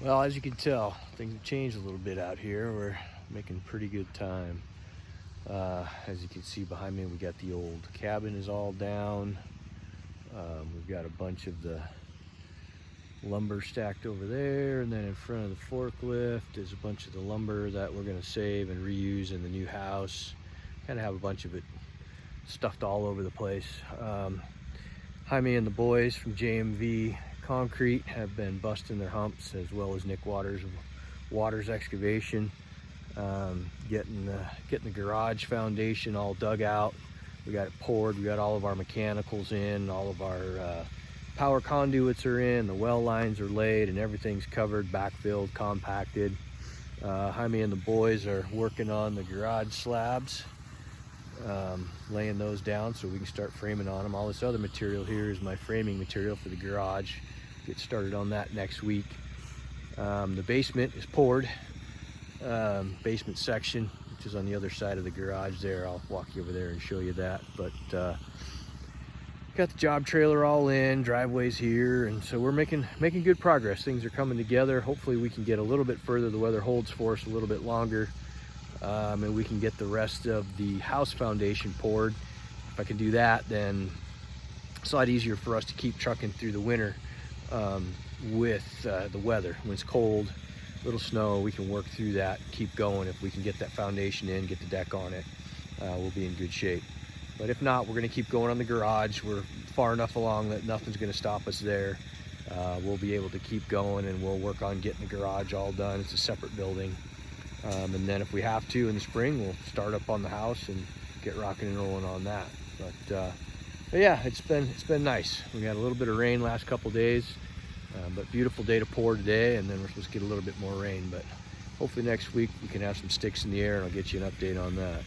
Well, as you can tell, things have changed a little bit out here. We're making pretty good time. As you can see behind me, we got the old cabin is all down. We've got a bunch of the lumber stacked over there, and then in front of the forklift is a bunch of the lumber that we're going to save and reuse in the new house. Kind of have a bunch of it stuffed all over the place. Jaime and the boys from JMV Concrete have been busting their humps, as well as Nick Waters of Waters Excavation, getting the garage foundation all dug out. We got it poured, we got all of our mechanicals in, all of our power conduits are in, the well lines are laid, and everything's covered, backfilled, compacted. Jaime and the boys are working on the garage slabs, laying those down so we can start framing on them. All this other material here is my framing material for the garage. Get started on that next week. The basement is poured, basement section, which is on the other side of the garage there. I'll walk you over there and show you that. But got the job trailer all in, driveways here, and so we're making good progress. Things are coming together. Hopefully we can get a little bit further. The weather holds for us a little bit longer, and we can get the rest of the house foundation poured. If I can do that, then it's a lot easier for us to keep trucking through the winter with the weather. When it's cold, little snow, we can work through that, keep going. If we can get that foundation in, get the deck on it, we'll be in good shape. But if not, we're going to keep going on the garage. We're far enough along that nothing's going to stop us there. We'll be able to keep going, and we'll work on getting the garage all done. It's a separate building. And then if we have to in the spring, we'll start up on the house and get rocking and rolling on that. But yeah, it's been nice. We had a little bit of rain last couple days, but beautiful day to pour today, and then we're supposed to get a little bit more rain. But hopefully next week we can have some sticks in the air, and I'll get you an update on that.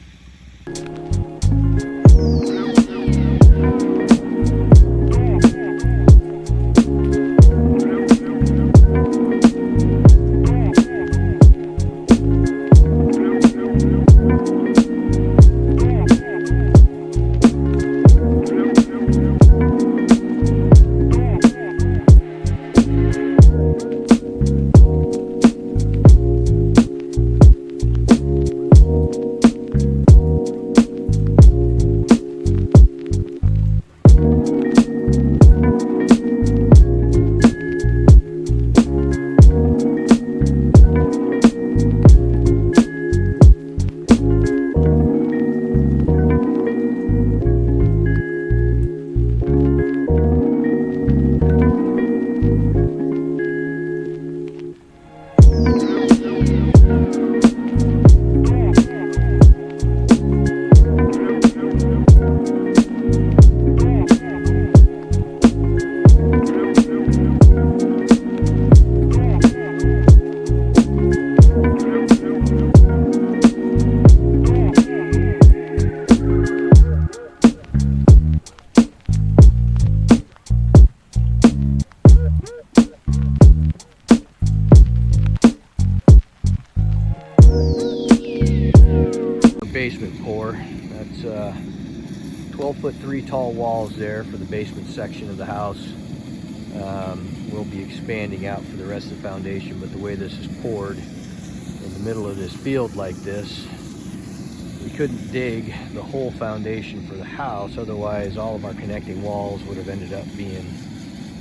Basement pour. That's 12'3" tall walls there for the basement section of the house. We'll be expanding out for the rest of the foundation, but the way this is poured in the middle of this field like this, we couldn't dig the whole foundation for the house. Otherwise, all of our connecting walls would have ended up being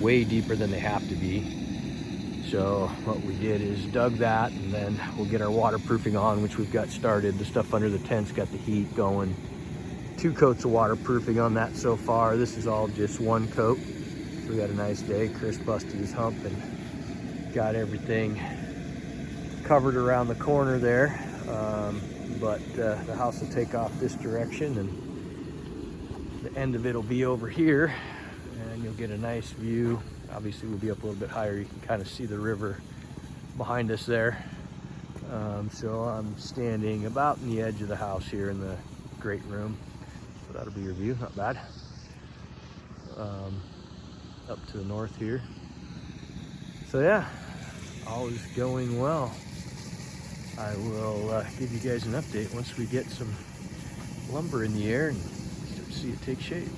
way deeper than they have to be. So what we did is dug that, and then we'll get our waterproofing on, which we've got started. The stuff under the tent's got the heat going. 2 coats of waterproofing on that so far. This is all just 1 coat. So we got a nice day. Chris busted his hump and got everything covered around the corner there. But the house will take off this direction, and the end of it will be over here, and you'll get a nice view. Obviously we'll be up a little bit higher. You can kind of see the river behind us there. So I'm standing about in the edge of the house here in the great room. So that'll be your view, not bad. Up to the north here. So yeah, all is going well. I will give you guys an update once we get some lumber in the air and start to see it take shape.